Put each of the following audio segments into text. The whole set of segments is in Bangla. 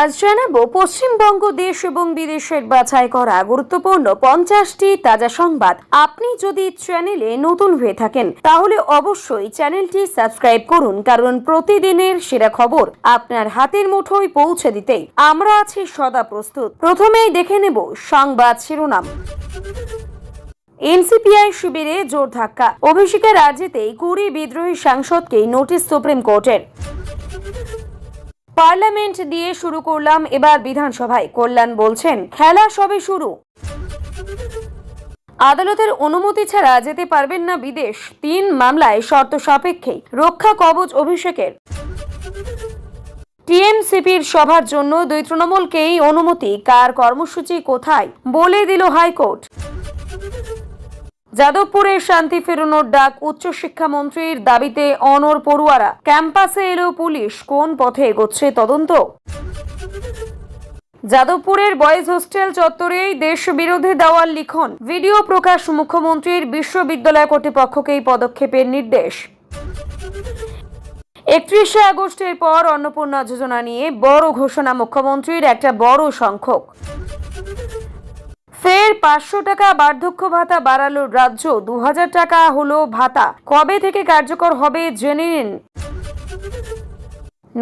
আজ জানাবো পশ্চিমবঙ্গ দেশ এবং বিদেশের বাছাই করা গুরুত্বপূর্ণ 50টি তাজা সংবাদ। আপনি যদি চ্যানেলে নতুন হয়ে থাকেন তাহলে অবশ্যই চ্যানেলটি সাবস্ক্রাইব করুন, কারণ প্রতিদিনের সেরা খবর আপনার হাতের মুঠোয় পৌঁছে দিতেই আমরা আছি সদা প্রস্তুত। প্রথমেই দেখে নেব সংবাদ শিরোনাম। এনসিপিআই শিবিরে জোর ধাক্কা, অভিষেকের রাজ্যেতেই 20 বিদ্রোহী সাংসদকে নোটিশ সুপ্রিম কোর্টের। পার্লামেন্ট দিয়ে শুরু করলাম, এবার বিধানসভায়। কল্যাণ বলছেন খেলা সবে শুরু। আদালতের অনুমতি ছাড়া যেতে পারবেন না বিদেশ, 3 মামলায় শর্ত সাপেক্ষেই রক্ষা কবচ অভিষেকের। টিএমসিপির সভার জন্য 2 তৃণমূলকেই অনুমতি, কার কর্মসূচি কোথায় বলে দিল হাইকোর্ট। যাদবপুরে শান্তি ফেরানোর ডাক উচ্চশিক্ষামন্ত্রীর দাবিতে অনড় পড়ুয়ারা। ক্যাম্পাসে এলো পুলিশ, কোন পথে এগোচ্ছে তদন্ত। যাদবপুরের বয়েজ হোস্টেল চত্বরেই দেশ বিরোধী দেওয়াল লিখন, ভিডিও প্রকাশ মুখ্যমন্ত্রীর। বিশ্ববিদ্যালয় কর্তৃপক্ষকেই পদক্ষেপের নির্দেশ। 31শে আগস্টের পর অন্নপূর্ণা যোজনা নিয়ে বড় ঘোষণা মুখ্যমন্ত্রীর, একটা বড় সংখ্যক। ফের 500 টাকা বার্ধক্য ভাতা বাড়ালো রাজ্য, 2000 টাকা হলো ভাতা। কবে থেকে কার্যকর হবে জেনে নিন।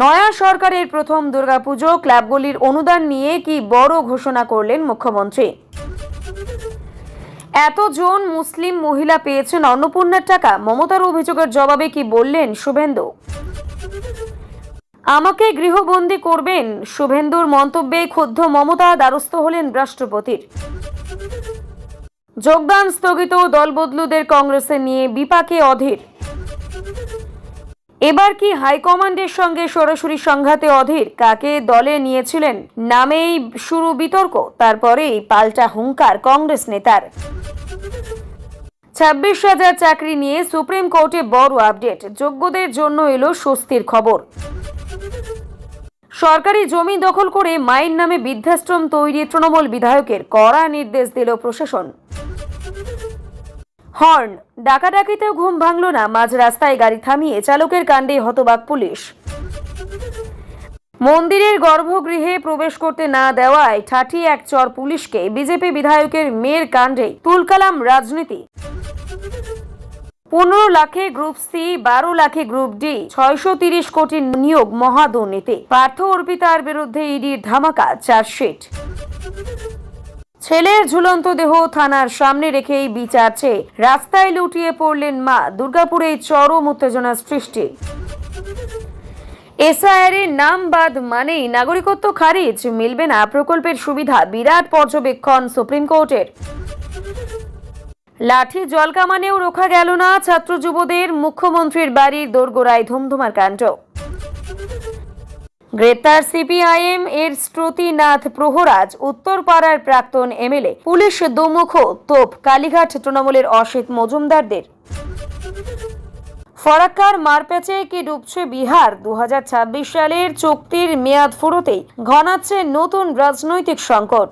নয়া সরকারের প্রথম দুর্গাপুজো, ক্লাবগুলির অনুদান নিয়ে কি বড় ঘোষণা করলেন মুখ্যমন্ত্রী। এতজন মুসলিম মহিলা পেয়েছেন অন্নপূর্ণার টাকা, মমতার অভিযোগের জবাবে কি বললেন শুভেন্দু। আমাকে গৃহবন্দী করবেন, শুভেন্দুর মন্তব্যে ক্ষুব্ধ মমতা, দ্বারস্থ হলেন রাষ্ট্রপতির। যোগদান স্থগিত, দলবদলুদের কংগ্রেসে নিয়ে বিপাকে অধীর। এবার কি হাইকমান্ডের সঙ্গে সরাসরি সংঘাতে অধীর, কাকে দলে নিয়েছিলেন নামেই শুরু বিতর্ক, তারপরেই পাল্টা হুঙ্কার কংগ্রেস নেতার। 26,000 চাকরি নিয়ে সুপ্রিম কোর্টে বড় আপডেট, যোগ্যদের জন্য এলো স্বস্তির খবর। সরকারি জমি দখল করে মায়ের নামে বৃদ্ধাশ্রম তৈরি তৃণমূল বিধায়কের, কড়া নির্দেশ দিল প্রশাসন। হর্ন, ডাকাডাকিতেও ঘুম ভাঙল না, মাঝ রাস্তায় গাড়ি থামিয়ে চালকের কাণ্ডে হতবাক পুলিশ। মন্দিরের গর্ভগৃহে প্রবেশ করতে না দেওয়ায় ঠাঠি এক চর পুলিশকে, বিজেপি বিধায়কের মেয়ের কাণ্ডে তুলকালাম রাজনীতি। 15 লাখে গ্রুপ সি, 12 লাখে গ্রুপ ডি, 630 কোটি নিয়োগ মহাদুর্নীতি। পার্থ অর্পিতার বিরুদ্ধে ইডির ধামাকা চার্জশিট। ছেলের ঝুলন্ত দেহ থানার সামনে রেখেই বিচার চেয়ে রাস্তায় লুটিয়ে পড়লেন মা, দুর্গাপুরে চরম উত্তেজনা সৃষ্টি। এসআইআর এর নাম বাদ মানেই নাগরিকত্ব খারিজ, মিলবে না প্রকল্পের সুবিধা, বিরাট পর্যবেক্ষণ সুপ্রিম কোর্টের। লাঠি জলকামানেও রোখা গেল না ছাত্র যুবদের, মুখ্যমন্ত্রীর বাড়ির দোরগোড়ায় ধুমধুমার কাণ্ড। গ্রেপ্তার সিপিআইএম এর শ্রুতিনাথ প্রহরাজ, উত্তরপাড়ার প্রাক্তন এমএলএ। পুলিশ দুমুখ তোপ কালীঘাট তৃণমূলের অসিত মজুমদারদের। ফরাক্কার মারপ্যাচে কি ডুবছে বিহার, 2026 সালের চুক্তির মেয়াদ ফুরোতেই ঘনাচ্ছে নতুন রাজনৈতিক সংকট।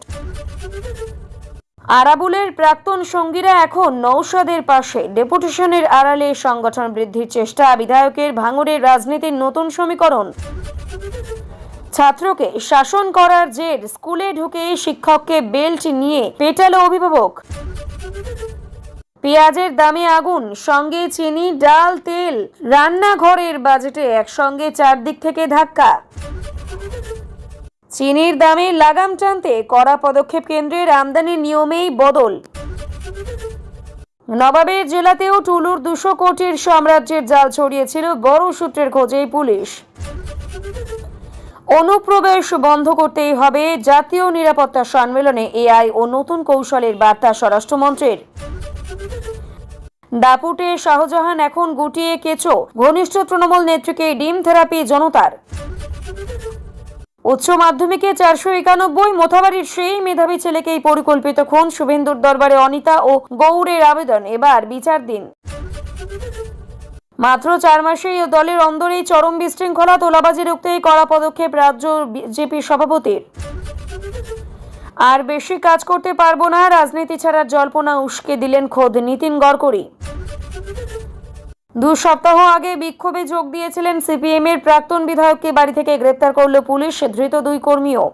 আরাবুলের প্রাক্তন সঙ্গীরা এখন নওশাদের পাশে, ডেপুটেশনের আড়ালে সংগঠন বৃদ্ধির চেষ্টা, বিধায়কের ভাঙড়ের রাজনীতির নতুন সমীকরণ। ছাত্রকে শাসন করার জের, স্কুলে ঢুকে শিক্ষককে বেল্ট নিয়ে পেটালো অভিভাবক। পেঁয়াজের দামে আগুন, সঙ্গে চিনি, ডাল, তেল, রান্নাঘরের বাজেটে একসঙ্গে 4 দিক থেকে ধাক্কা। চিনির দামে লাগাম টানতে কড়া পদক্ষেপ কেন্দ্রের, আমদানির নিয়মেই বদল। নবাবের জেলাতেও টুলুর 200 কোটির সাম্রাজ্যের জাল ছড়িয়েছিল, বড় সূত্রের খোঁজে পুলিশ। অনুপ্রবেশ বন্ধ করতেই হবে, জাতীয় নিরাপত্তা সম্মেলনে এআই ও নতুন কৌশলের বার্তা স্বরাষ্ট্রমন্ত্রীর। দাপুটে শাহজাহান এখন গুটিয়ে কেঁচো, ঘনিষ্ঠ তৃণমূল নেত্রীকে ডিম থেরাপি জনতার। উচ্চ মাধ্যমিকে 491, মোথাবাড়ির সেই মেধাবী ছেলেকেই পরিকল্পিত খুন, শুভেন্দুর দরবারে অনিতা ও গৌড়ের আবেদন, এবার বিচার দিন। মাত্র 4 মাসেই দলের অন্দরেই চরম বিশৃঙ্খলা, তোলাবাজি রুখতে কড়া পদক্ষেপ রাজ্য বিজেপি সভাপতির। আর বেশি কাজ করতে পারবো না, রাজনীতি ছাড়ার জল্পনা উস্কে দিলেন খোদ নীতিন গডকরি। 2 সপ্তাহ আগে বিক্ষোভে যোগ দিয়েছিলেন সিপিএম এর প্রাক্তন বিধায়ককে বাড়ি থেকে গ্রেপ্তার করল পুলিশ, ধৃত 2 কর্মীও।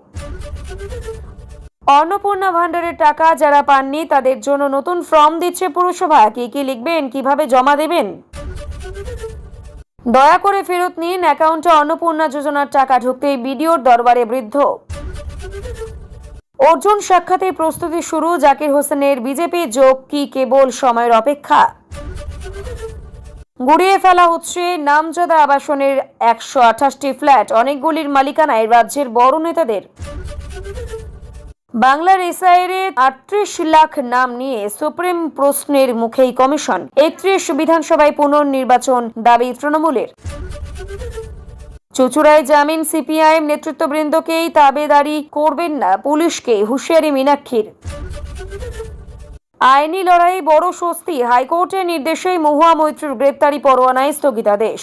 অন্নপূর্ণা ভান্ডারের টাকা যারা পাননি তাদের জন্য নতুন ফর্ম দিচ্ছে পুরসভা। কি লিখবেন, কিভাবে জমা দেবেন? দয়া করে ফেরত নিন, অ্যাকাউন্টে অন্নপূর্ণা যোজনার টাকা ঢুকতেই বিডিওর দরবারে বৃদ্ধ। অর্জুন সাক্ষাতের প্রস্তুতি শুরু, জাকির হোসেনের বিজেপি যোগ কি কেবল সময়ের অপেক্ষা? গুড়িয়ে ফেলা হচ্ছে নামজাদা আবাসনের 128টি ফ্ল্যাট, অনেকগুলির মালিকানায় রাজ্যের বড় নেতাদের। বাংলার এসআইআরে 38 লাখ নাম নিয়ে সুপ্রিম প্রশ্নের মুখেই কমিশন। 31 বিধানসভায় পুনর্নির্বাচন দাবি তৃণমূলের। চুঁচুড়ায় জামিন, সিপিআইএম নেতৃত্ববৃন্দকেই তাবেদারি করবেন না, পুলিশকে হুঁশিয়ারি মীনাক্ষীর। আইনি লড়াই বড় স্বস্তি, হাইকোর্টের নির্দেশেই মহুয়া মৈত্রীর গ্রেপ্তারি পরোয়ানায় স্থগিতাদেশ।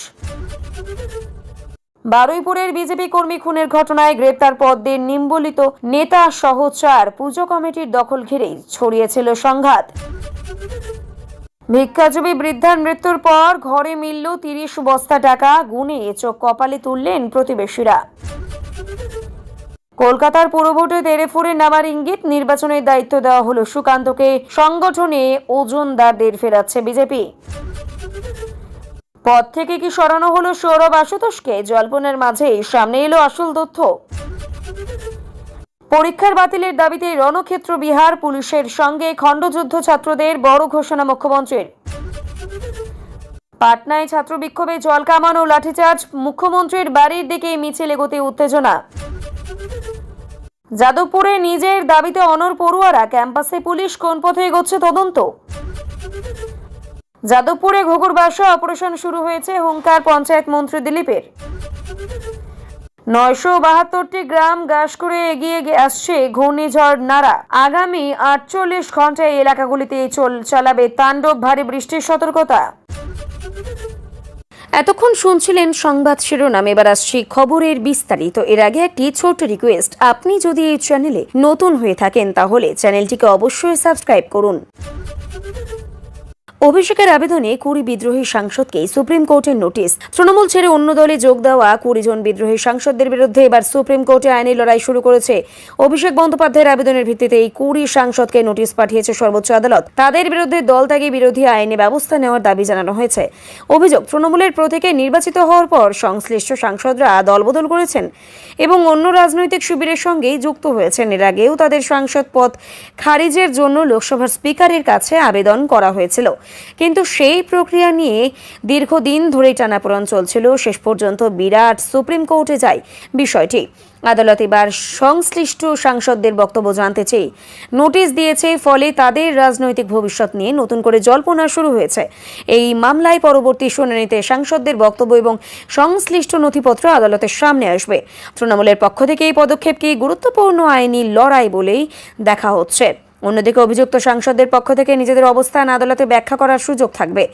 বারুইপুরের বিজেপি কর্মী খুনের ঘটনায় গ্রেপ্তার পদ্মের নিম্বলিত নেতা সহ 4 পুজো কমিটির দখল ঘিরেই ছড়িয়েছিল সংঘাত। ভিক্ষাজীবী বৃদ্ধার মৃত্যুর পর ঘরে মিলল 30 বস্তা টাকা, গুনে চোখ কপালে তুললেন প্রতিবেশীরা। কলকাতার পুরভোটে তেড়েফুঁড়ে নামার ইঙ্গিত, নির্বাচনের দায়িত্ব দেওয়া হলো সুকান্তকে, সংগঠনে ওজনদারদের ফেরাচ্ছে বিজেপি। পদ থেকে কি সরানো হলো সৌরভ আশুতোষকে? জল্পনার মাঝেই সামনে এলো আসল তথ্য। পরীক্ষার বাতিলের দাবিতে রণক্ষেত্র বিহার, পুলিশের সঙ্গে খণ্ডযুদ্ধ ছাত্রদের, বড় ঘোষণা মুখ্যমন্ত্রীর। পাটনায় ছাত্র বিক্ষোভে জল কামান ও লাঠিচার্জ, মুখ্যমন্ত্রীর বাড়ির দিকে মিছিল এগোতে উত্তেজনা। যাদবপুরে নিজের দাবিতে অনড় পড়ুয়ারা, ক্যাম্পাসে পুলিশ কোন পথে এগোচ্ছে তদন্ত। যাদবপুরে ঘুঘুর বাসা অপারেশন শুরু হয়েছে, হুঙ্কার পঞ্চায়েত মন্ত্রী দিলীপের। 972টি গ্রাম গ্রাস করে এগিয়ে আসছে ঘূর্ণিঝড় নারা, আগামী 48 ঘন্টায় এলাকাগুলিতে চালাবে তাণ্ডব ভারী বৃষ্টির সতর্কতা। এতক্ষণ শুনছিলেন সংবাদ শিরোনাম, এবার আসছি খবরের বিস্তারিত। এর আগে একটি ছোট্ট রিকোয়েস্ট, আপনি যদি এই চ্যানেলে নতুন হয়ে থাকেন তাহলে চ্যানেলটিকে অবশ্যই সাবস্ক্রাইব করুন। অভিষেকের আবেদনে 20 বিদ্রোহী সাংসদকে সুপ্রিম কোর্টের নোটিশ। তৃণমূল ছেড়ে অন্য দলে যোগ দেওয়া 20 জন বিদ্রোহী সাংসদদের বিরুদ্ধে এবার সুপ্রিম কোর্টে আইনি লড়াই শুরু করেছে। অভিষেক বন্দ্যোপাধ্যায়ের আবেদনের ভিত্তিতে এই 20 সাংসদকে নোটিশ পাঠিয়েছে সর্বোচ্চ আদালত। তাদের বিরুদ্ধে দলত্যাগী বিরোধী আইনে ব্যবস্থা নেওয়ার দাবি জানানো হয়েছে। অভিযোগ, তৃণমূলের প্রতীকে নির্বাচিত হওয়ার পর সংশ্লিষ্ট সাংসদরা দলবদল করেছেন এবং অন্য রাজনৈতিক শিবিরের সঙ্গেই যুক্ত হয়েছেন। এর আগেও তাদের সাংসদ পদ খারিজের জন্য লোকসভার স্পিকারের কাছে আবেদন করা হয়েছিল, কিন্তু সেই প্রক্রিয়া নিয়ে দীর্ঘদিন ধরেই টানাপোড়েন চলছিল। শেষ পর্যন্ত বিরাট সুপ্রিম কোর্টে যায় বিষয়টি। আদালত এবার সংশ্লিষ্ট সাংসদদের বক্তব্য জানতে চেয়ে নোটিশ দিয়েছে, ফলে তাদের রাজনৈতিক ভবিষ্যৎ নিয়ে নতুন করে জল্পনা শুরু হয়েছে। এই মামলায় পরবর্তী শুনানিতে সাংসদদের বক্তব্য এবং সংশ্লিষ্ট নথিপত্র আদালতের সামনে আসবে। তৃণমূলের পক্ষ থেকে এই পদক্ষেপকে গুরুত্বপূর্ণ আইনি লড়াই বলেই দেখা হচ্ছে। অন্যদিকে অভিযুক্ত সাংসদদের পক্ষ থেকে নিজেদের অবস্থান আদালতে ব্যাখ্যা করার সুযোগ থাকবে।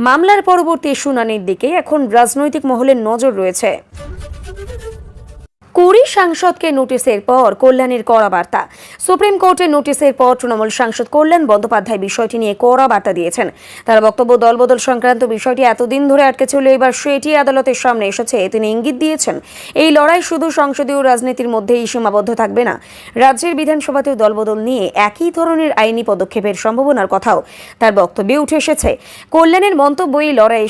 মামলার পরবর্তী শুনানির দিকে এখন রাজনৈতিক মহলের নজর রয়েছে। 20 সাংসদকে নোটিশের পর কল্যাণের কড়া বার্তা। সুপ্রিম কোর্টের নোটিশের পর তৃণমূল সাংসদ কল্যাণ বন্দ্যোপাধ্যায় বিষয়টি নিয়ে কড়া বার্তা দিয়েছেন। তার বক্তব্য, দলবদল সংক্রান্ত বিষয়টি এতদিন ধরে আটকে ছিল, এবার সেটি আদালতের সামনে এসেছে। তিনি ইঙ্গিত দিয়েছেন, এই লড়াই শুধু সংসদীয় রাজনীতির মধ্যেই সীমাবদ্ধ থাকবে না, রাজ্যের বিধানসভাতেও দলবদল নিয়ে একই ধরনের আইনি পদক্ষেপের সম্ভাবনার কথাও তার বক্তব্যে উঠে এসেছে। কল্যাণের মন্তব্য, এই লড়াই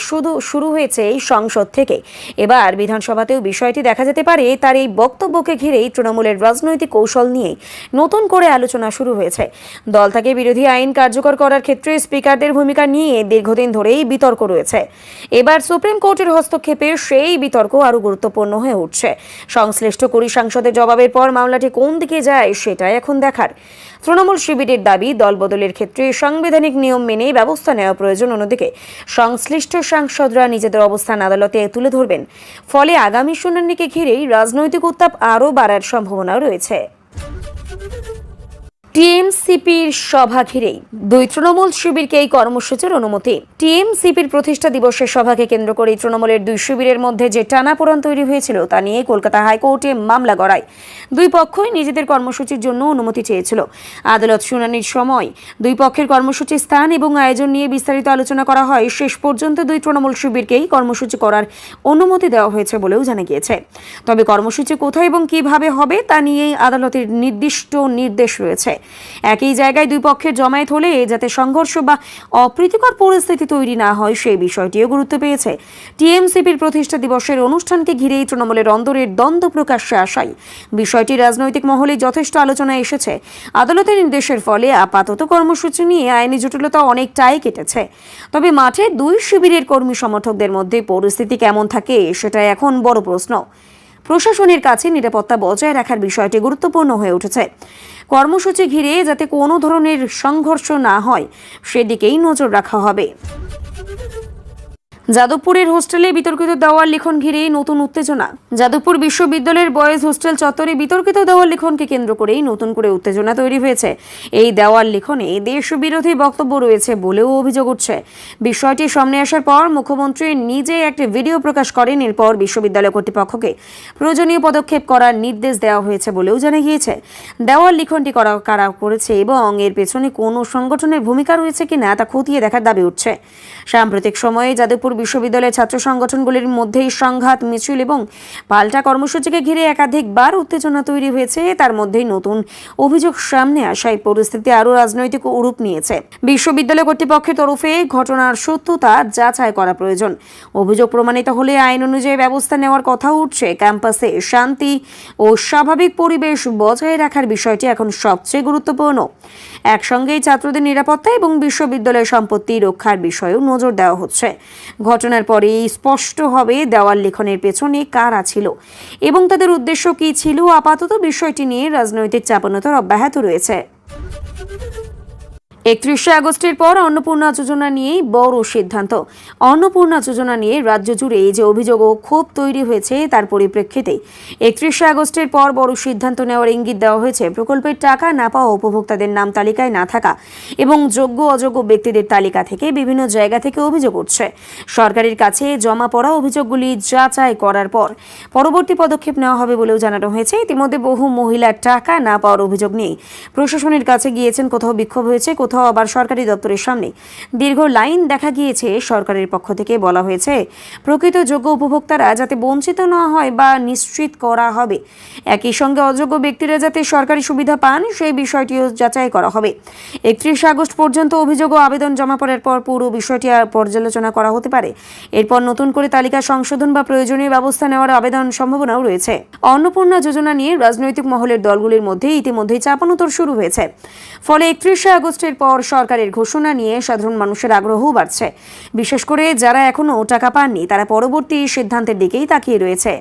শুরু হয়েছে এই সংসদ থেকে, এবার বিধানসভাতেও বিষয়টি দেখা যেতে পারে। তার এই বক্তব্যকে ঘিরেই তৃণমূলের রাজনৈতিক কৌশল নিয়ে নতুন করে আলোচনা শুরু হয়েছে। দল থেকে বিরোধী আইন কার্যকর করার ক্ষেত্রে স্পিকারদের ভূমিকা নিয়ে দীর্ঘদিন ধরেই বিতর্ক রয়েছে। এবার সুপ্রিম কোর্টের হস্তক্ষেপে সেই বিতর্ক আরও গুরুত্বপূর্ণ হয়ে উঠছে। সংশ্লিষ্ট 20 সাংসদের জবাবের পর মামলাটি কোন দিকে যায় সেটাই এখন দেখার। তৃণমূল শিবিরের দাবি, দলবদলের ক্ষেত্রে সাংবিধানিক নিয়ম মেনে ব্যবস্থা নেওয়া প্রয়োজন। অন্যদিকে সংশ্লিষ্ট সাংসদরা নিজেদের অবস্থান আদালতে তুলে ধরবেন, ফলে আগামী শুনানিকে ঘিরেই রাজনৈতিক উত্তাপ আরও বাড়ার সম্ভাবনা রয়েছে। টিএমসিপির সভা ঘিরেই দুই তৃণমূল শিবিরকে এই কর্মসূচির অনুমতি। টিএমসিপির প্রতিষ্ঠা দিবসের সভাকে কেন্দ্র করে তৃণমূলের দুই শিবিরের মধ্যে যে টানাপোড়েন তৈরি হয়েছিল তা নিয়ে কলকাতা হাইকোর্টে মামলা গড়ায়। দুই পক্ষই নিজেদের কর্মসূচির জন্য অনুমতি চেয়েছিল। আদালত শুনানির সময় দুই পক্ষের কর্মসূচির স্থান এবং আয়োজন নিয়ে বিস্তারিত আলোচনা করা হয়। শেষ পর্যন্ত দুই তৃণমূল শিবিরকেই কর্মসূচি করার অনুমতি দেওয়া হয়েছে বলেও জানা গিয়েছে। তবে কর্মসূচি কোথায় এবং কিভাবে হবে তা নিয়ে আদালতের নির্দিষ্ট নির্দেশ রয়েছে। একই জায়গায় দুই পক্ষের জমায়েত হলে যাতে সংঘর্ষ বা অপ্রীতিকর পরিস্থিতি তৈরি না হয় সেই বিষয়টিও গুরুত্ব পেয়েছে। টিএমসিপির প্রতিষ্ঠা দিবসের অনুষ্ঠানকে ঘিরেই তৃণমূলের অন্দরের দ্বন্দ্ব প্রকাশ্যে আসায় বিষয়টি রাজনৈতিক মহলে যথেষ্ট আলোচনায় এসেছে। আদালতের নির্দেশের ফলে আপাতত কর্মসূচি নিয়ে আইনি জটিলতা অনেকটাই কেটেছে। তবে মাঠে দুই শিবিরের কর্মী সমর্থকদের মধ্যে পরিস্থিতি কেমন থাকে সেটা এখন বড় প্রশ্ন। প্রশাসনের কাছে নিরাপত্তা বজায় রাখার বিষয়টি গুরুত্বপূর্ণ হয়ে উঠেছে। কর্মসূচি ঘিরে যাতে কোনো ধরনের সংঘর্ষ না হয় সেদিকেই নজর রাখা হবে। যাদবপুরের হোস্টেলে বিতর্কিত দেওয়াল লিখন ঘিরে নতুন উত্তেজনা। যাদবপুর বিশ্ববিদ্যালয়ের বয়েজ হোস্টেল চত্বরে বিতর্কিত দেওয়াল লিখনকে কেন্দ্র করেই নতুন করে উত্তেজনা তৈরি হয়েছে। এই দেওয়াল লিখনে দেশবিরোধী বক্তব্য রয়েছে বলেও অভিযোগ উঠছে। বিষয়টি সামনে আসার পর মুখ্যমন্ত্রী নিজে একটি ভিডিও প্রকাশ করেন। এরপর বিশ্ববিদ্যালয় কর্তৃপক্ষকে প্রয়োজনীয় পদক্ষেপ করার নির্দেশ দেওয়া হয়েছে বলেও জানা গিয়েছে। দেওয়াল লিখনটি কারা করেছে এবং এর পেছনে কোনো সংগঠনের ভূমিকা রয়েছে কিনা তা খতিয়ে দেখার দাবি উঠছে। সাম্প্রতিক সময়ে যাদবপুর বিশ্ববিদ্যালয়ের ছাত্র সংগঠনগুলির মধ্যেই সংঘাত, মিছিল এবং পাল্টা কর্মসূচিকে ঘিরে একাধিকবার উত্তেজনা তৈরি হয়েছে। তার মধ্যেই নতুন অভিযোগ সামনে আসায় পরিস্থিতি আরও রাজনৈতিক রূপ নিয়েছে। বিশ্ববিদ্যালয় কর্তৃপক্ষের তরফে ঘটনার সত্যতা যাচাই করা প্রয়োজন। অভিযোগ প্রমাণিত হলে আইন অনুযায়ী ব্যবস্থা নেওয়ার কথা উঠছে। ক্যাম্পাসে শান্তি ও স্বাভাবিক পরিবেশ বজায় রাখার বিষয়টি এখন সবচেয়ে গুরুত্বপূর্ণ। একসঙ্গেই ছাত্রদের নিরাপত্তা এবং বিশ্ববিদ্যালয়ের সম্পত্তি রক্ষার বিষয়েও নজর দেওয়া হচ্ছে। ঘটনার পরে স্পষ্ট হবে দেওয়াল লিখনের পেছনে কারা ছিল এবং তাদের উদ্দেশ্য কী ছিল। আপাতত বিষয়টি নিয়ে রাজনৈতিক চাপানোতর অব্যাহত রয়েছে। 31শে আগস্টের পর অন্নপূর্ণা যোজনা নিয়েই বড় সিদ্ধান্ত। অন্নপূর্ণা যোজনা নিয়ে রাজ্য জুড়ে যে অভিযোগ ও ক্ষোভ তৈরি হয়েছে তার পরিপ্রেক্ষিতে 31শে আগস্টের পর বড় সিদ্ধান্ত নেওয়ার ইঙ্গিত দেওয়া হয়েছে। প্রকল্পের টাকা না পাওয়া উপভোক্তাদের নাম তালিকায় না থাকা এবং যোগ্য অযোগ্য ব্যক্তিদের তালিকা থেকে বিভিন্ন জায়গা থেকে অভিযোগ উঠছে। সরকারের কাছে জমা পড়া অভিযোগগুলি যাচাই করার পর পরবর্তী পদক্ষেপ নেওয়া হবে বলেও জানানো হয়েছে। ইতিমধ্যে বহু মহিলার টাকা না পাওয়ার অভিযোগ নিয়ে প্রশাসনের কাছে গিয়েছেন। কোথাও বিক্ষোভ হয়েছে, কোথাও আবার সরকারি দপ্তরের সামনে দীর্ঘ লাইন দেখা গিয়েছে। সরকারের পক্ষ থেকে বলা হয়েছে প্রকৃত যোগ্য উপভোক্তারা যাতে বঞ্চিত না হয় বা নিশ্চিত করা হবে। একই সঙ্গে অযোগ্য ব্যক্তিরা যাতে সরকারি সুবিধা পান সেই বিষয়টিও যাচাই করা হবে। 31 আগস্ট পর্যন্ত অভিযোগ ও আবেদন জমা পড়ার পর পুরো বিষয়টি পর্যালোচনা করা হতে পারে। এরপর নতুন করে তালিকা সংশোধন বা প্রয়োজনীয় ব্যবস্থা নেওয়ার আবেদন সম্ভাবনাও রয়েছে। অন্নপূর্ণা যোজনা নিয়ে রাজনৈতিক মহলের দলগুলির মধ্যে ইতিমধ্যেই চাপানোতর শুরু হয়েছে। ফলে 31শে আগস্টের পর সরকারের ঘোষণা নিয়ে সাধারণ মানুষের আগ্রহও বাড়ছে। বিশেষ করে যারা এখনো টাকা পাননি তারা পরবর্তী সিদ্ধান্তের দিকেই তাকিয়ে রয়েছে।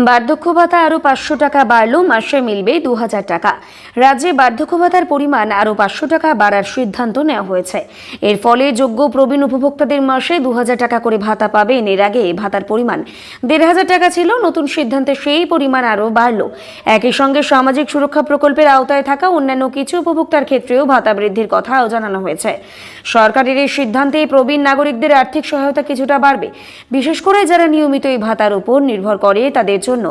বার্ধক্য ভাতা আরও 500 টাকা বাড়লো, মাসে মিলবে 2000 টাকা। রাজ্যে বার্ধক্য ভাতার পরিমাণ আরও 500 টাকা বাড়ার সিদ্ধান্ত নেওয়া হয়েছে। এর ফলে যোগ্য প্রবীণ উপভোক্তাদের মাসে 2000 টাকা করে ভাতা পাবেন। এর আগে ভাতার পরিমাণ 1500 টাকা ছিল। নতুন সিদ্ধান্তে সেই পরিমাণ আরও বাড়লো। একই সঙ্গে সামাজিক সুরক্ষা প্রকল্পের আওতায় থাকা অন্যান্য কিছু উপভোক্তার ক্ষেত্রেও ভাতা বৃদ্ধির কথাও জানানো হয়েছে। সরকারের এই সিদ্ধান্তে প্রবীণ নাগরিকদের আর্থিক সহায়তা কিছুটা বাড়বে। বিশেষ করে যারা নিয়মিত এই ভাতার উপর নির্ভর করে তাদের জন্য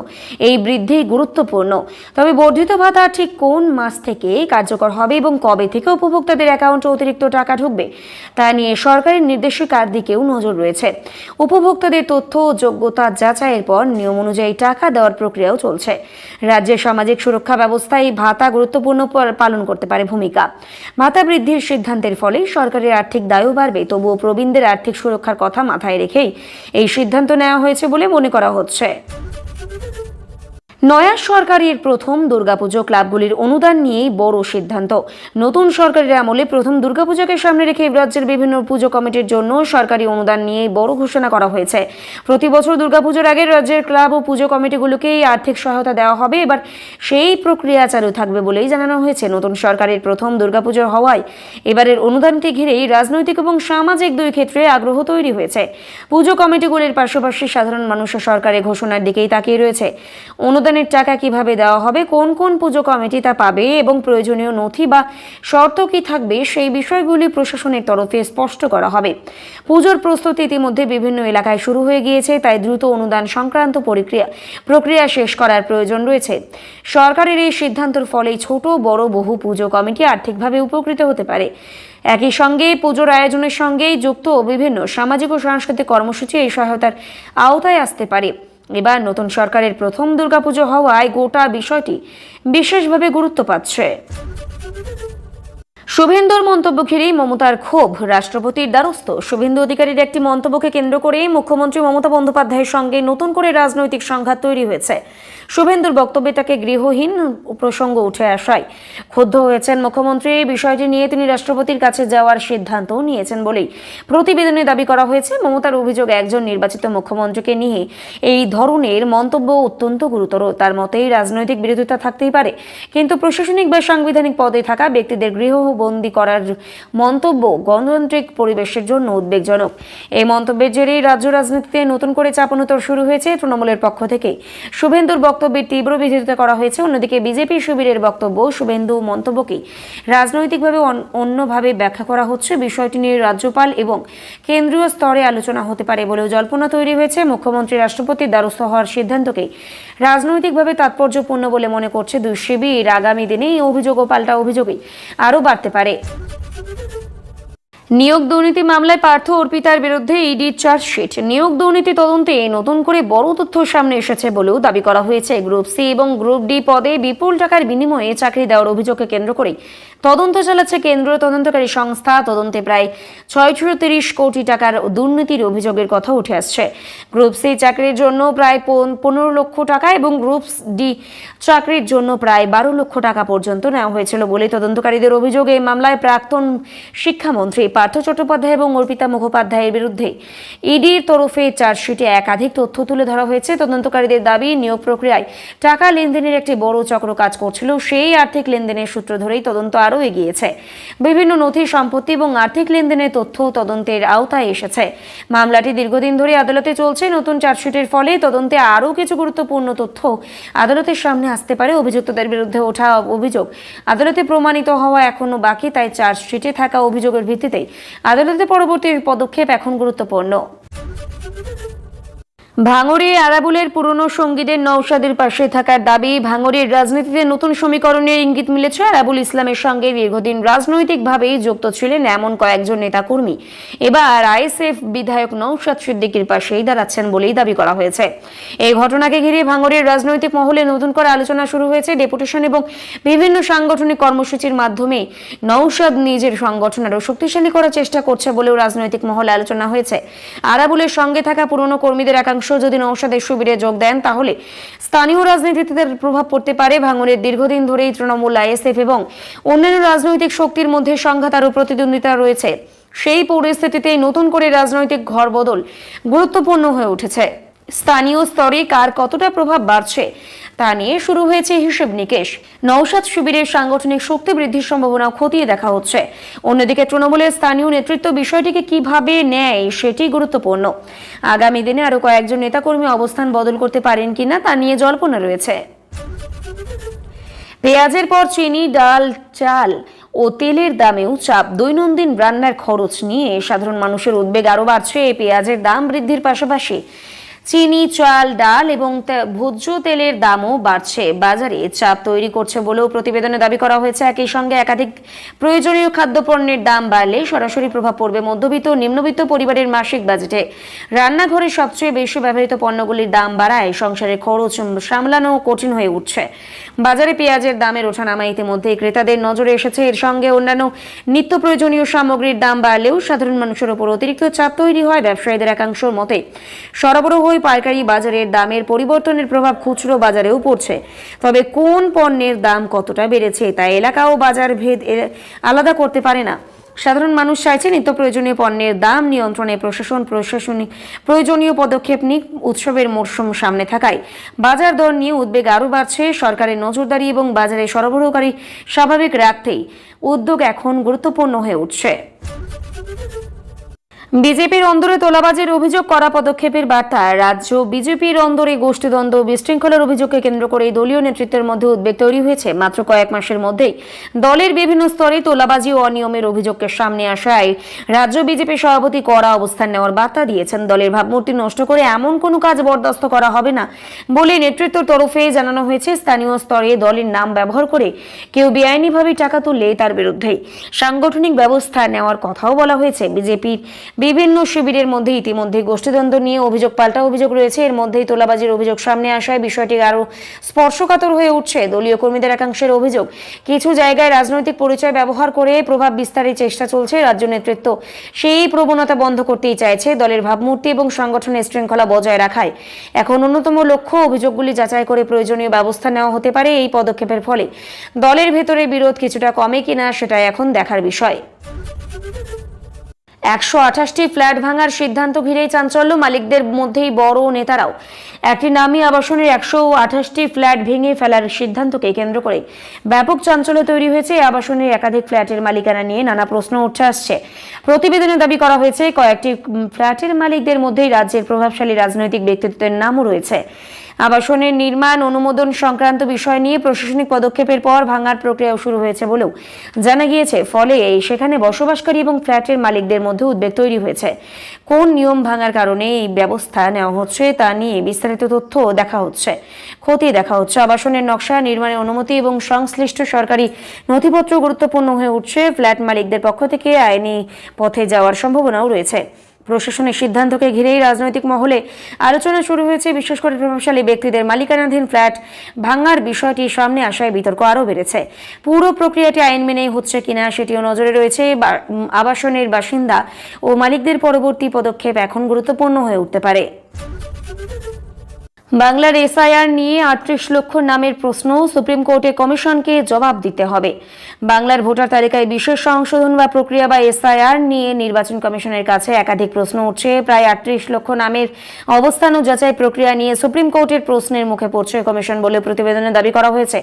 এই বৃদ্ধি গুরুত্বপূর্ণ। তবে বর্ধিত ভাতা ঠিক কোন মাস থেকে কার্যকর হবে এবং কবে থেকে উপভোক্তাদের অ্যাকাউন্টে অতিরিক্ত টাকা ঢুকবে তা নিয়ে সরকারের নির্দেশিকার দিকেও নজর রয়েছে। উপভোক্তাদের তথ্য ও যোগ্যতা যাচাইয়ের পর নিয়ম অনুযায়ী টাকা দেওয়ার প্রক্রিয়াও চলছে। রাজ্যের সামাজিক সুরক্ষা ব্যবস্থায় ভাতা গুরুত্বপূর্ণ পালন করতে পারে ভূমিকা। ভাতা বৃদ্ধির সিদ্ধান্তের ফলে সরকারের আর্থিক দায়ও বাড়বে। তবুও প্রবীণদের আর্থিক সুরক্ষার কথা মাথায় রেখেই এই সিদ্ধান্ত নেওয়া হয়েছে বলে মনে করা হচ্ছে। নয়া সরকারের প্রথম দুর্গাপুজো ক্লাবগুলির অনুদান নিয়েই বড় সিদ্ধান্ত। নতুন সরকারের আমলে প্রথম দুর্গাপূজাকে সামনে রেখে রাজ্যের বিভিন্ন পুজো কমিটির জন্য সরকারি অনুদান নিয়েই বড় ঘোষণা করা হয়েছে। প্রতি বছর দুর্গাপুজোর আগে রাজ্যের ক্লাব ও পুজো কমিটিগুলোকেই আর্থিক সহায়তা দেওয়া হবে। এবার সেই প্রক্রিয়া চালু থাকবে বলেই জানানো হয়েছে। নতুন সরকারের প্রথম দুর্গাপুজো হওয়ায় এবারের অনুদানকে ঘিরেই রাজনৈতিক এবং সামাজিক দুই ক্ষেত্রে আগ্রহ তৈরি হয়েছে। পুজো কমিটিগুলির পাশাপাশি সাধারণ মানুষও সরকারের ঘোষণার দিকেই তাকিয়ে রয়েছে। অনুদান অনুদানের টাকা কিভাবে দেওয়া হবে, কোন কোন পুজো কমিটি তা পাবে এবং প্রয়োজনীয় নথি বা শর্ত কি থাকবে সেই বিষয়গুলি প্রশাসনের তরফে স্পষ্ট করা হবে। পুজোর প্রস্তুতি ইতিমধ্যে বিভিন্ন এলাকায় শুরু হয়ে গিয়েছে, তাই দ্রুত অনুদান সংক্রান্ত প্রক্রিয়া শেষ করার প্রয়োজন রয়েছে। সরকারের এই সিদ্ধান্তের ফলে ছোট বড় বহু পুজো কমিটি আর্থিকভাবে উপকৃত হতে পারে। একই সঙ্গে পুজোর আয়োজনের সঙ্গেই যুক্ত বিভিন্ন সামাজিক ও সাংস্কৃতিক কর্মসূচি এই সহায়তার আওতায় আসতে পারে। এবার নতুন সরকারের প্রথম দুর্গাপুজো হওয়ায় গোটা বিষয়টি বিশেষভাবে গুরুত্ব পাচ্ছে। শুভেন্দুর মন্তব্য ঘিরেই মমতার ক্ষোভ, রাষ্ট্রপতির দ্বারস্থ। শুভেন্দু অধিকারীর একটি মন্তব্যকে কেন্দ্র করে মুখ্যমন্ত্রী মমতা বন্দ্যোপাধ্যায়ের সঙ্গে নতুন করে রাজনৈতিক সংঘাত তৈরি হয়েছে। শুভেন্দুর বক্তব্যে তাকে গৃহহীন প্রসঙ্গ উঠে আসায় ক্ষুব্ধ হয়েছেন মুখ্যমন্ত্রী। এই বিষয়টি নিয়ে তিনি রাষ্ট্রপতির কাছে যাওয়ার সিদ্ধান্ত নিয়েছেন বলেই প্রতিবেদনে দাবি করা হয়েছে। মমতার অভিযোগ, একজন নির্বাচিত মুখ্যমন্ত্রীকে নিয়ে এই ধরনের মন্তব্য অত্যন্ত গুরুতর। তার মতেই রাজনৈতিক বিরোধিতা থাকতেই পারে, কিন্তু প্রশাসনিক বা সাংবিধানিক পদে থাকা ব্যক্তিদের গৃহবন্দী করার মন্তব্য গণতান্ত্রিক পরিবেশের জন্য উদ্বেগজনক। এই মন্তব্যের জেরেই রাজ্য রাজনীতিতে নতুন করে চাপানোতর শুরু হয়েছে। তৃণমূলের পক্ষ থেকে শুভেন্দুর বক্তব্যের তীব্র বিরোধিতা করা হয়েছে। অন্যদিকে বিজেপি শিবিরের বক্তব্য, শুভেন্দু মন্তব্যকে রাজনৈতিকভাবে অন্যভাবে ব্যাখ্যা করা হচ্ছে। বিষয়টি নিয়ে রাজ্যপাল এবং কেন্দ্রীয় স্তরে আলোচনা হতে পারে বলেও জল্পনা তৈরি হয়েছে। মুখ্যমন্ত্রী রাষ্ট্রপতির দ্বারস্থ হওয়ার সিদ্ধান্তকে রাজনৈতিকভাবে তাৎপর্যপূর্ণ বলে মনে করছে দুই শিবির। আগামী দিনে এই অভিযোগ ও পাল্টা অভিযোগে আরও বাড়তে পারে। নিয়োগ দুর্নীতি মামলায় পার্থ অর্পিতার বিরুদ্ধে ইডির চার্জশিট। নিয়োগ দুর্নীতি তদন্তে নতুন করে বড় তথ্য সামনে এসেছে বলেও দাবি করা হয়েছে। গ্রুপ সি এবং গ্রুপ ডি পদে বিপুল টাকার বিনিময়ে চাকরি দেওয়ার অভিযোগকে কেন্দ্র করে তদন্ত চালাচ্ছে কেন্দ্রীয় তদন্তকারী সংস্থা। তদন্তে প্রায় 630 কোটি টাকার দুর্নীতির অভিযোগের কথা উঠে আসছে। গ্রুপ সি চাকরির জন্য প্রায় 15 লক্ষ টাকা এবং গ্রুপ ডি চাকরির জন্য প্রায় 12 লক্ষ টাকা পর্যন্ত নেওয়া হয়েছিল বলে তদন্তকারীদের অভিযোগ। এই মামলায় প্রাক্তন শিক্ষামন্ত্রী পার্থ চট্টোপাধ্যায় এবং অর্পিতা মুখোপাধ্যায়ের বিরুদ্ধে ইডির তরফে চার্জশিটে একাধিক তথ্য তুলে ধরা হয়েছে। তদন্তকারীদের দাবি, নিয়োগ প্রক্রিয়ায় টাকা লেনদেনের একটি বড় চক্র কাজ করছিল। সেই আর্থিক লেনদেনের সূত্র ধরেই তদন্ত আরও এগিয়েছে। বিভিন্ন নথি, সম্পত্তি এবং আর্থিক লেনদেনের তথ্য তদন্তের আওতায় এসেছে। মামলাটি দীর্ঘদিন ধরে আদালতে চলছে। নতুন চার্জশিটের ফলে তদন্তে আরও কিছু গুরুত্বপূর্ণ তথ্য আদালতের সামনে আসতে পারে। অভিযুক্তদের বিরুদ্ধে ওঠা অভিযোগ আদালতে প্রমাণিত হওয়া এখনো বাকি, তাই চার্জশিটে থাকা অভিযোগের ভিত্তিতে আদালতে পরবর্তী পদক্ষেপ এখন গুরুত্বপূর্ণ। ভাঙড়ে আরাবুলের পুরনো সঙ্গীদের নওশাদের পাশে থাকার দাবি। ভাঙড়ের রাজনীতিতে নতুন সমীকরণের ইঙ্গিত মিলেছে। আরাবুল ইসলামের সঙ্গে দীর্ঘদিন রাজনৈতিকভাবেই যুক্ত ছিলেন এমন কয়েকজন নেতাকর্মী এবার আইএসএফ বিধায়ক নওশাদ সিদ্দিকীর পাশেই দাঁড়াচ্ছেন বলেই দাবি করা হয়েছে। এই ঘটনাকে ঘিরে ভাঙড়ের রাজনৈতিক মহলে নতুন করে আলোচনা শুরু হয়েছে। ডেপুটেশন এবং বিভিন্ন সাংগঠনিক কর্মসূচির মাধ্যমে নওশাদ নিজের সংগঠন আরও শক্তিশালী করার চেষ্টা করছে বলেও রাজনৈতিক মহলে আলোচনা হয়েছে। আরাবুলের সঙ্গে থাকা পুরনো কর্মীদের একাংশ যদি নওশাদের শিবিরে যোগ দেন তাহলে স্থানীয় রাজনীতিতে প্রভাব পড়তে পারে। ভাঙড়ের দীর্ঘদিন ধরেই তৃণমূল, আইএসএফ এবং অন্যান্য রাজনৈতিক শক্তির মধ্যে সংঘাত আরও প্রতিদ্বন্দ্বিতা রয়েছে। সেই পরিস্থিতিতেই নতুন করে রাজনৈতিক ঘরবদল গুরুত্বপূর্ণ হয়ে উঠেছে। স্থানীয় স্তরে কার কতটা প্রভাব বাড়ছে তা নিয়ে শুরু হয়েছে হিসেব নিকেশ। নওশাদ শিবিরের সাংগঠনিক শক্তি বৃদ্ধির সম্ভাবনা খতিয়ে দেখা হচ্ছে। অন্যদিকে তৃণমূলের স্থানীয় নেতৃত্ব বিষয়টিকে কিভাবে নেয় সেটি গুরুত্বপূর্ণ। আগামী দিনে আরো কয়েকজন নেতাকর্মী অবস্থান বদল করতে পারেন কিনা তা নিয়ে জল্পনা রয়েছে। পেঁয়াজের পর চিনি, ডাল, চাল ও তেলের দামেও চাপ। দৈনন্দিন রান্নার খরচ নিয়ে সাধারণ মানুষের উদ্বেগ আরও বাড়ছে। পেঁয়াজের দাম বৃদ্ধির পাশাপাশি চিনি, চাল, ডাল এবং ভোজ্য তেলের দামও বাড়ছে, বাজারে চাপ তৈরি করছে বলেও প্রতিবেদনে দাবি করা হয়েছে। একই সঙ্গে একাধিক প্রয়োজনীয় খাদ্যপণ্যের দাম বাড়লে সরাসরি প্রভাব পড়বে মধ্যবিত্ত ও নিম্নবিত্ত পরিবারের মাসিক বাজেটে। রান্নাঘরের সবচেয়ে বেশি ব্যবহৃত পণ্যগুলির দাম বাড়ায় সংসারের খরচ সামলানো কঠিন হয়ে উঠছে। বাজারে পেঁয়াজের দামের ওঠানামা ইতিমধ্যে ক্রেতাদের নজরে এসেছে। এর সঙ্গে অন্যান্য নিত্য প্রয়োজনীয় সামগ্রীর দাম বাড়লেও সাধারণ মানুষের উপর অতিরিক্ত চাপ তৈরি হয়। ব্যবসায়ীদের একাংশের মতে সরবরাহ পাইকারি বাজারের দামের পরিবর্তনের প্রভাব খুচরো বাজারেও পড়ছে। তবে কোন পণ্যের দাম কতটা বেড়েছে তা এলাকা ও বাজার ভেদ আলাদা করতে পারে না। সাধারণ মানুষ চাইছে নিত্য প্রয়োজনীয় পণ্যের দাম নিয়ন্ত্রণে প্রশাসনিক প্রয়োজনীয় পদক্ষেপ নিক। উৎসবের মরশুম সামনে থাকায় বাজার দর নিয়ে উদ্বেগ আরও বাড়ছে। সরকারের নজরদারি এবং বাজারে সরবরাহকারী স্বাভাবিক রাখতেই উদ্যোগ এখন গুরুত্বপূর্ণ হয়ে উঠছে। বিজেপির অন্দরে তোলাবাজির অভিযোগ করা পদক্ষেপের বার্তা। রাজ্য বিজেপির অন্দরে গোষ্ঠীদ্বন্দ্ব বিশৃঙ্খলার অভিযোগকে কেন্দ্র করে দলীয় নেতৃত্বের মধ্যে উদ্বেগ তৈরি হয়েছে। মাত্র কয়েক মাসের মধ্যেই দলের বিভিন্ন স্তরে তোলাবাজি ও অনিয়মের অভিযোগকে সামনে আসায় রাজ্য বিজেপি সভাপতি কড়া অবস্থান নেওয়ার বার্তা দিয়েছেন। দলের ভাবমূর্তি নষ্ট করে এমন কোনো কাজ বরদাস্ত করা হবে না বলে নেতৃত্বের তরফে জানানো হয়েছে। স্থানীয় স্তরে দলের নাম ব্যবহার করে কেউ বেআইনিভাবে টাকা তুললে তার বিরুদ্ধে সাংগঠনিক ব্যবস্থা নেওয়ার কথাও বলা হয়েছে। বিজেপির বিভিন্ন শিবিরের মধ্যে ইতিমধ্যে গোষ্ঠীদ্বন্দ্ব নিয়ে অভিযোগ পাল্টা অভিযোগ রয়েছে। এর মধ্যেই তোলাবাজির অভিযোগ সামনে আসায় বিষয়টি আরও স্পর্শকাতর হয়ে উঠছে। দলীয় কর্মীদের একাংশের অভিযোগ, কিছু জায়গায় রাজনৈতিক পরিচয় ব্যবহার করে প্রভাব বিস্তারের চেষ্টা চলছে। রাজ্য নেতৃত্ব সেই প্রবণতা বন্ধ করতেই চাইছে। দলের ভাবমূর্তি এবং সংগঠনের শৃঙ্খলা বজায় রাখায় এখন অন্যতম লক্ষ্য। অভিযোগগুলি যাচাই করে প্রয়োজনীয় ব্যবস্থা নেওয়া হতে পারে। এই পদক্ষেপের ফলে দলের ভেতরে বিরোধ কিছুটা কমে কিনা সেটা এখন দেখার বিষয়। 128টি ফ্ল্যাট ভাঙার সিদ্ধান্ত ঘিরেই চাঞ্চল্য, মালিকদের মধ্যেই বড় নেতারাও। একটি নামী আবাসনের 128টি ফ্ল্যাট ভেঙে ফেলার সিদ্ধান্তকে কেন্দ্র করে ব্যাপক চাঞ্চল্য তৈরি হয়েছে। আবাসনের একাধিক ফ্ল্যাটের মালিকানা নিয়ে নানা প্রশ্ন উঠে আসছে। প্রতিবেদনে দাবি করা হয়েছে কয়েকটি ফ্ল্যাটের মালিকদের মধ্যেই রাজ্যের প্রভাবশালী রাজনৈতিক ব্যক্তিত্বের নামও রয়েছে। আবাসনের নির্মাণ অনুমোদন সংক্রান্ত বিষয় নিয়ে প্রশাসনিক পদক্ষেপের পর ভাঙার প্রক্রিয়াও শুরু হয়েছে বলেও জানা গিয়েছে। ফলে সেখানে বসবাসকারী এবং ফ্ল্যাটের মালিকদের মধ্যে উদ্বেগ তৈরি হয়েছে। কোন নিয়ম ভাঙার কারণে এই ব্যবস্থা নেওয়া হচ্ছে তা নিয়ে বিস্তারিত তথ্য খতিয়ে দেখা হচ্ছে। আবাসনের নকশা, নির্মাণের অনুমতি এবং সংশ্লিষ্ট সরকারি নথিপত্র গুরুত্বপূর্ণ হয়ে উঠছে। ফ্ল্যাট মালিকদের পক্ষ থেকে আইনি পথে যাওয়ার সম্ভাবনাও রয়েছে। প্রশাসনের সিদ্ধান্তকে ঘিরেই রাজনৈতিক মহলে আলোচনা শুরু হয়েছে। বিশেষ করে প্রভাবশালী ব্যক্তিদের মালিকানাধীন ফ্ল্যাট ভাঙার বিষয়টি সামনে আসায় বিতর্ক আরও বেড়েছে। পুরো প্রক্রিয়াটি আইন মেনেই হচ্ছে কিনা সেটিও নজরে রয়েছে। আবাসনের বাসিন্দা ও মালিকদের পরবর্তী পদক্ষেপ এখন গুরুত্বপূর্ণ হয়ে উঠতে পারে। বাংলার এসআইআর নিয়ে 38 লক্ষ নামের প্রশ্ন, সুপ্রিম কোর্টে কমিশনকে জবাব দিতে হবে। বাংলার ভোটার তালিকায় বিশেষ সংশোধন বা প্রক্রিয়া বা এসআইআর নিয়ে নির্বাচন কমিশনের কাছে একাধিক প্রশ্ন উঠছে। প্রায় 38 লক্ষ নামের অবস্থান ও যাচাই প্রক্রিয়া নিয়ে সুপ্রিম কোর্টের প্রশ্নের মুখে পড়ছে কমিশন বলে প্রতিবেদনে দাবি করা হয়েছে।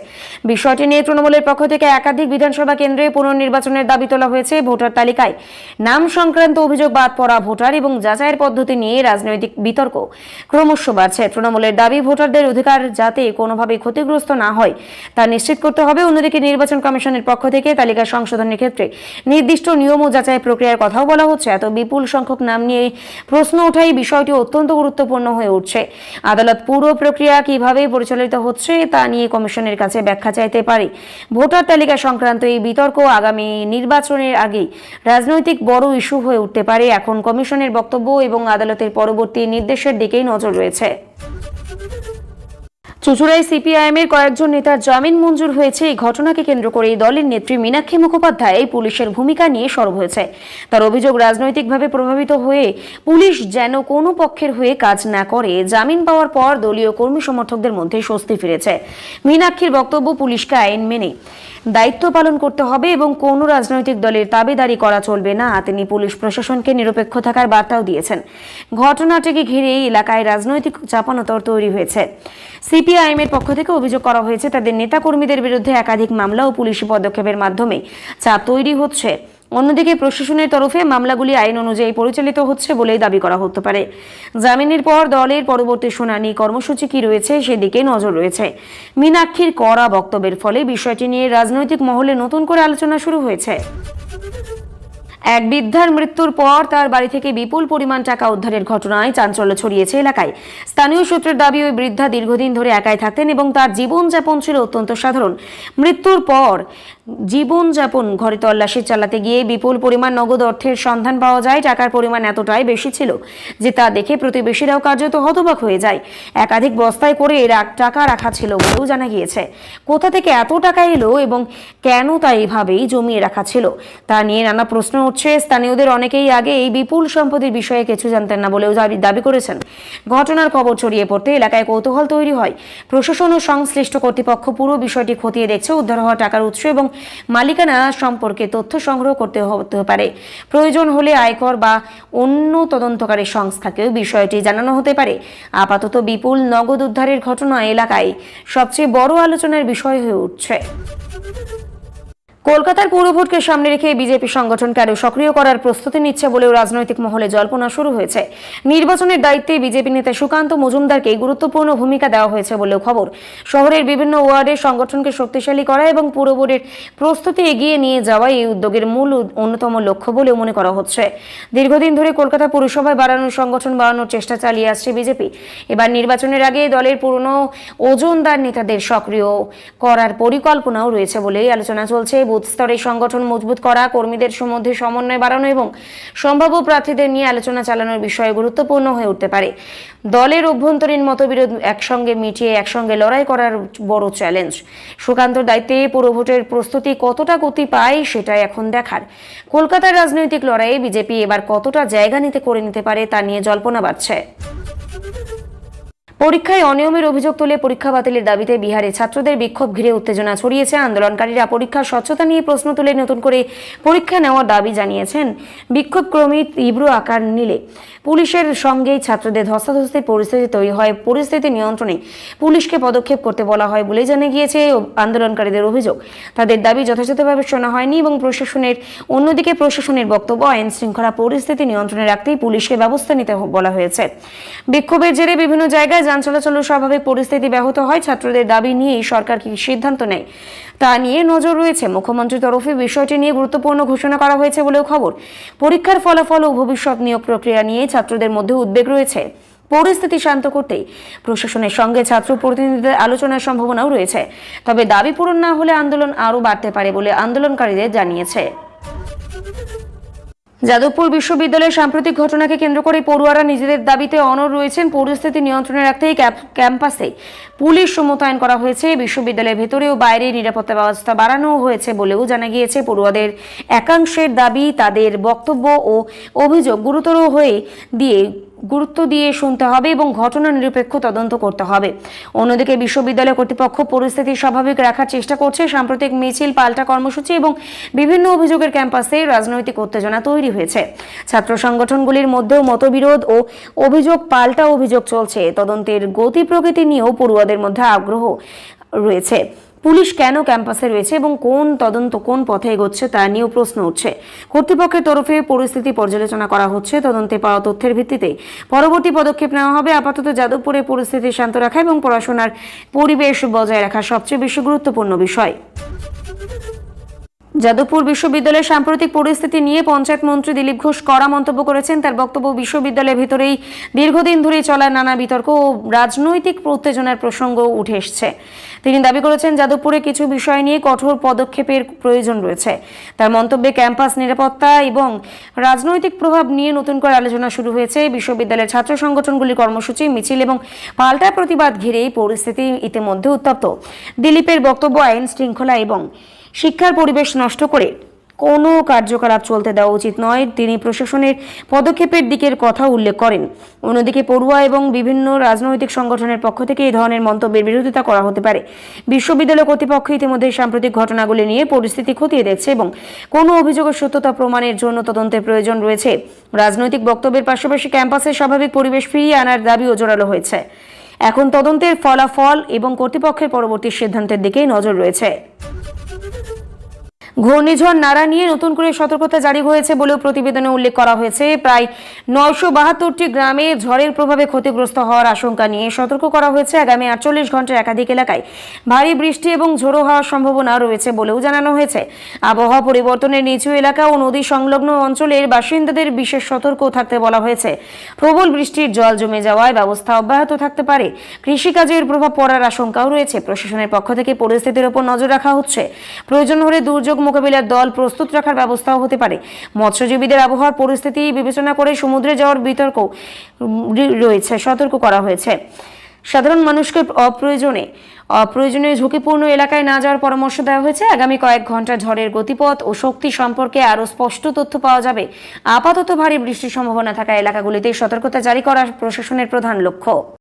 বিষয়টি নিয়ে তৃণমূলের পক্ষ থেকে একাধিক বিধানসভা কেন্দ্রে পুনর্নির্বাচনের দাবি তোলা হয়েছে। ভোটার তালিকায় নাম সংক্রান্ত অভিযোগ বাদ পড়া ভোটার এবং যাচাইয়ের পদ্ধতি নিয়ে রাজনৈতিক বিতর্ক ক্রমশ বাড়ছে। তৃণমূলের দাবি, ভোটারদের অধিকার যাতে কোনোভাবে ক্ষতিগ্রস্ত না হয় তা নিশ্চিত করতে হবে। অন্যদিকে নির্বাচন কমিশনের পক্ষ থেকে তালিকা সংশোধনের ক্ষেত্রে নির্দিষ্ট নিয়ম ও যাচাই প্রক্রিয়ার কথাও বলা হচ্ছে। এত বিপুল সংখ্যক নাম নিয়ে প্রশ্ন ওঠাই বিষয়টি অত্যন্ত গুরুত্বপূর্ণ হয়ে উঠছে। আদালত পুরো প্রক্রিয়া কিভাবে পরিচালিত হচ্ছে তা নিয়ে কমিশনের কাছে ব্যাখ্যা চাইতে পারে। ভোটার তালিকা সংক্রান্ত এই বিতর্ক আগামী নির্বাচনের আগেই রাজনৈতিক বড় ইস্যু হয়ে উঠতে পারে। এখন কমিশনের বক্তব্য এবং আদালতের পরবর্তী নির্দেশের দিকেই নজর রয়েছে। চুঁচুড়ায় সিপিআইএমের কয়েকজন নেতার জামিন মঞ্জুর হয়েছে। এই ঘটনাকে কেন্দ্র করে দলের নেত্রী মীনাক্ষী মুখোপাধ্যায় পুলিশের ভূমিকা নিয়ে সরব হয়েছে। তার অভিযোগ, রাজনৈতিকভাবে প্রভাবিত হয়ে পুলিশ যেন কোনো পক্ষের হয়ে কাজ না করে। জামিন পাওয়ার পর দলীয় কর্মী সমর্থকদের মধ্যে স্বস্তি ফিরেছে। মীনাক্ষীর বক্তব্য, পুলিশকে আইন মেনে দায়িত্ব পালন করতে হবে এবং কোনো রাজনৈতিক দলের দাবিদারি করা চলবে না। তিনি পুলিশ প্রশাসনকে নিরপেক্ষ থাকার বার্তাও দিয়েছেন। ঘটনাটিকে ঘিরে এলাকায় রাজনৈতিক চাপানোতর তৈরি হয়েছে। সিপিআইএমের পক্ষ থেকে অভিযোগ করা হয়েছে তাদের নেতাকর্মীদের বিরুদ্ধে একাধিক মামলা ও পুলিশি পদক্ষেপের মাধ্যমে চাপ তৈরি হচ্ছে। অন্যদিকে প্রশাসনের তরফে মামলাগুলি আইন অনুযায়ী পরিচালিত হচ্ছে বলেই দাবি করা হতে পারে। জামিনের পর দলের পরবর্তী শুনানি কর্মসূচি কি রয়েছে সেদিকে নজর রয়েছে। মীনাক্ষীর কড়া বক্তব্যের ফলে বিষয়টি নিয়ে রাজনৈতিক মহলে নতুন করে আলোচনা শুরু হয়েছে। এক বৃদ্ধার মৃত্যুর পর তার বাড়ি থেকে বিপুল পরিমাণ টাকা উদ্ধারের ঘটনায় চাঞ্চল্য ছড়িয়েছে এলাকায়। স্থানীয় সূত্রের দাবি, ওই বৃদ্ধা দীর্ঘদিন ধরে একাই থাকতেন এবং তার জীবনযাপন ছিল অত্যন্ত সাধারণ। মৃত্যুর পর জীবনযাপন ঘরে তল্লাশি চালাতে গিয়ে বিপুল পরিমাণ নগদ অর্থের সন্ধান পাওয়া যায়। টাকার পরিমাণ এতটাই বেশি ছিল যে তা দেখে প্রতিবেশীরাও কার্যত হতবাক হয়ে যায়। একাধিক বস্তায় করে টাকা রাখা ছিল বলেও জানা গিয়েছে। কোথা থেকে এত টাকা এলো এবং কেন তা এইভাবেই জমিয়ে রাখা ছিল তা নিয়ে নানা প্রশ্ন উঠছে। স্থানীয়দের অনেকেই আগে এই বিপুল সম্পত্তির বিষয়ে কিছু জানতেন না বলেও দাবি করেছেন। ঘটনার খবর ছড়িয়ে পড়তে এলাকায় কৌতূহল তৈরি হয়। প্রশাসন ও সংশ্লিষ্ট কর্তৃপক্ষ পুরো বিষয়টি খতিয়ে দেখছে। উদ্ধার হওয়া টাকার উৎস এবং মালিকানা সম্পর্কে তথ্য সংগ্রহ করতে হতে পারে। প্রয়োজন হলে আয়কর বা অন্য তদন্তকারী সংস্থাকেও বিষয়টি জানানো হতে পারে। আপাতত বিপুল নগদ উদ্ধারের ঘটনা এলাকায় সবচেয়ে বড় আলোচনার বিষয় হয়ে উঠছে। কলকাতার পৌর ভোটকে সামনে রেখে বিজেপি সংগঠনকে আরও সক্রিয় করার প্রস্তুতি নিচ্ছে বলেও রাজনৈতিক মহলে জল্পনা শুরু হয়েছে। নির্বাচনের দায়িত্বে বিজেপি নেতা সুকান্ত মজুমদারকে গুরুত্বপূর্ণ ভূমিকা দেওয়া হয়েছে বলেও খবর। শহরের বিভিন্ন ওয়ার্ডে সংগঠনকে শক্তিশালী করা এবং পৌর ভোটের প্রস্তুতি এগিয়ে নিয়ে যাওয়া এই উদ্যোগের মূল অন্যতম লক্ষ্য বলেও মনে করা হচ্ছে। দীর্ঘদিন ধরে কলকাতা পৌরসভায় সংগঠন বাড়ানোর চেষ্টা চালিয়ে আসছে বিজেপি। এবার নির্বাচনের আগে দলের পুরনো ওজনদার নেতাদের সক্রিয় করার পরিকল্পনাও রয়েছে বলেই আলোচনা চলছে। বুথ স্তরে সংগঠন মজবুত করা, কর্মীদের মধ্যে সমন্বয় বাড়ানো এবং সম্ভাব্য প্রার্থীদের নিয়ে আলোচনা চালানোর বিষয়ে গুরুত্বপূর্ণ হয়ে উঠতে পারে। দলের অভ্যন্তরীণ মতবিরোধ একসঙ্গে মিটিয়ে একসঙ্গে লড়াই করার বড় চ্যালেঞ্জ। সুকান্তর দায়িত্বে পুরো ভোটের প্রস্তুতি কতটা গতি পায় সেটাই এখন দেখার। কলকাতার রাজনৈতিক লড়াইয়ে বিজেপি এবার কতটা জায়গা নিতে পারে তা নিয়ে জল্পনা বাড়ছে। পরীক্ষায় অনিয়মের অভিযোগ তুলে পরীক্ষা বাতিলের দাবিতে বিহারে ছাত্রদের বিক্ষোভ ঘিরে উত্তেজনা ছড়িয়েছে। আন্দোলনকারীরা পরীক্ষার স্বচ্ছতা নিয়ে প্রশ্ন তুলে নতুন করে পরীক্ষা নেওয়ার দাবি জানিয়েছেন। বিক্ষোভ ক্রমে তীব্র আকার নিলে পুলিশের সঙ্গেই ছাত্রদের ধস্তাধস্তির পরিস্থিতি তৈরি হয়। পরিস্থিতি নিয়ন্ত্রণে পুলিশকে পদক্ষেপ করতে বলা হয় বলে জানা গিয়েছে। আন্দোলনকারীদের অভিযোগ, তাদের দাবি যথাযথভাবে শোনা হয়নি এবং অন্যদিকে প্রশাসনের বক্তব্য, আইন শৃঙ্খলা পরিস্থিতি নিয়ন্ত্রণে রাখতেই পুলিশকে ব্যবস্থা নিতে বলা হয়েছে। বিক্ষোভের জেরে বিভিন্ন জায়গায় যান চলাচল স্বাভাবিক পরিস্থিতি ব্যাহত হয়। ছাত্রদের দাবি নিয়েই সরকার কি সিদ্ধান্ত নেয় তা নিয়ে নজর রয়েছে। মুখ্যমন্ত্রীর তরফে বিষয়টি নিয়ে গুরুত্বপূর্ণ ঘোষণা করা হয়েছে বলেও খবর। পরীক্ষার ফলাফল ও ভবিষ্যৎ নিয়োগ প্রক্রিয়া নিয়ে ছাত্রদের মধ্যে উদ্বেগ রয়েছে। পরিস্থিতি শান্ত করতেই প্রশাসনের সঙ্গে ছাত্র প্রতিনিধিদের আলোচনার সম্ভাবনাও রয়েছে। তবে দাবি পূরণ না হলে আন্দোলন আরও বাড়তে পারে বলে আন্দোলনকারীদের জানিয়েছে। যাদবপুর বিশ্ববিদ্যালয়ের সাম্প্রতিক ঘটনাকে কেন্দ্র করে পড়ুয়ারা নিজেদের দাবিতে অনড় রয়েছেন। পরিস্থিতি নিয়ন্ত্রণে রাখতেই ক্যাম্পাসে পুলিশ মোতায়েন করা হয়েছে। বিশ্ববিদ্যালয়ের ভেতরে ও বাইরে নিরাপত্তা ব্যবস্থা বাড়ানো হয়েছে বলেও জানা গিয়েছে। পড়ুয়াদের একাংশের দাবি, তাদের বক্তব্য ও অভিযোগ গুরুত্ব দিয়ে শুনতে হবে এবং ঘটনা নিরপেক্ষ তদন্ত করতে হবে। অন্যদিকে বিশ্ববিদ্যালয় কর্তৃপক্ষ পরিস্থিতি স্বাভাবিক রাখার চেষ্টা করছে। সাম্প্রতিক মিছিল, পাল্টা কর্মসূচি এবং বিভিন্ন অভিযোগের ক্যাম্পাসে রাজনৈতিক উত্তেজনা তৈরি হয়েছে। ছাত্র সংগঠনগুলির মধ্যেও মতবিরোধ ও পাল্টা অভিযোগ চলছে। তদন্তের গতি প্রকৃতি নিয়েও পড়ুয়াদের মধ্যে আগ্রহ রয়েছে। পুলিশ কেন ক্যাম্পাসে রয়েছে এবং তদন্ত কোন পথে এগোচ্ছে তা নিয়েও প্রশ্ন উঠছে। কর্তৃপক্ষের তরফে পরিস্থিতি পর্যালোচনা করা হচ্ছে। তদন্তে পাওয়া তথ্যের ভিত্তিতে পরবর্তী পদক্ষেপ নেওয়া হবে। আপাতত যাদবপুরে পরিস্থিতি শান্ত রাখা এবং পড়াশোনার পরিবেশ বজায় রাখা সবচেয়ে বেশি গুরুত্বপূর্ণ বিষয়। যাদবপুর বিশ্ববিদ্যালয়ের সাম্প্রতিক পরিস্থিতি নিয়ে পঞ্চায়েত মন্ত্রী দিলীপ ঘোষ কড়া মন্তব্য করেছেন। তার বক্তব্য, বিশ্ববিদ্যালয়ের ভেতরেই দীর্ঘদিন ধরে চলা নানা বিতর্ক ও রাজনৈতিক উত্তেজনার প্রসঙ্গ উঠে এসছে। তিনি দাবি করেছেন, যাদবপুরে কিছু বিষয় নিয়ে কঠোর পদক্ষেপের প্রয়োজন রয়েছে। তার মন্তব্যে ক্যাম্পাস নিরাপত্তা এবং রাজনৈতিক প্রভাব নিয়ে নতুন করে আলোচনা শুরু হয়েছে। বিশ্ববিদ্যালয়ের ছাত্র সংগঠনগুলির কর্মসূচি, মিছিল এবং পাল্টা প্রতিবাদ ঘিরেই পরিস্থিতি ইতিমধ্যে উত্তপ্ত। দিলীপের বক্তব্য, আইন শৃঙ্খলা এবং শিক্ষার পরিবেশ নষ্ট করে কোনো কার্যকলাপ চলতে দেওয়া উচিত নয়। তিনি প্রশাসনের পদক্ষেপের দিকের কথা উল্লেখ করেন। অন্যদিকে পড়ুয়া এবং বিভিন্ন রাজনৈতিক সংগঠনের পক্ষ থেকে এই ধরনের মন্তব্যের বিরোধিতা করা হতে পারে। বিশ্ববিদ্যালয় কর্তৃপক্ষ ইতিমধ্যে সাম্প্রতিক ঘটনাগুলি নিয়ে পরিস্থিতি খতিয়ে দেখছে এবং কোনো অভিযোগের সত্যতা প্রমাণের জন্য তদন্তের প্রয়োজন রয়েছে। রাজনৈতিক বক্তব্যের পাশাপাশি ক্যাম্পাসের স্বাভাবিক পরিবেশ ফিরিয়ে আনার দাবিও জোরালো হয়েছে। এখন তদন্তের ফলাফল এবং কর্তৃপক্ষের পরবর্তী সিদ্ধান্তের দিকেই নজর রয়েছে। ঘূর্ণিঝড় নারা নিয়ে নতুন করে সতর্কতা জারি হয়েছে বলেও প্রতিবেদনে উল্লেখ করা হয়েছে। প্রায় 972টি গ্রামে ঝড়ের প্রভাবে ক্ষতিগ্রস্ত হওয়ার আশঙ্কা নিয়ে সতর্ক করা হয়েছে। আগামী 48 ঘন্টার একাধিক এলাকায় ভারী বৃষ্টি এবং ঝোড়ো হওয়ার সম্ভাবনা রয়েছে বলেও জানানো হয়েছে। আবহাওয়া পরিবর্তনের নিচু এলাকা ও নদী সংলগ্ন অঞ্চলের বাসিন্দাদের বিশেষ সতর্ক থাকতে বলা হয়েছে। প্রবল বৃষ্টির জল জমে যাওয়ায় ব্যবস্থা অব্যাহত থাকতে পারে। কৃষিকাজের প্রভাব পড়ার আশঙ্কাও রয়েছে। প্রশাসনের পক্ষ থেকে পরিস্থিতির উপর নজর রাখা হচ্ছে। প্রয়োজন হলে দুর্যোগ মোকাবিলার দল প্রস্তুত রাখার ব্যবস্থাও হতে পারে। মৎস্যজীবীদের আবহাওয়ার পরিস্থিতি বিবেচনা করে সমুদ্রে যাওয়ার বিতর্ক রয়েছে, সতর্ক করা হয়েছে। সাধারণ মানুষকে অপ্রয়োজনীয় ঝুঁকিপূর্ণ এলাকায় না যাওয়ার পরামর্শ দেওয়া হয়েছে। আগামী কয়েক ঘন্টা ঝড়ের গতিপথ ও শক্তি সম্পর্কে আরও স্পষ্ট তথ্য পাওয়া যাবে। আপাতত ভারী বৃষ্টির সম্ভাবনা থাকা এলাকাগুলিতে সতর্কতা জারি করা প্রশাসনের প্রধান লক্ষ্য।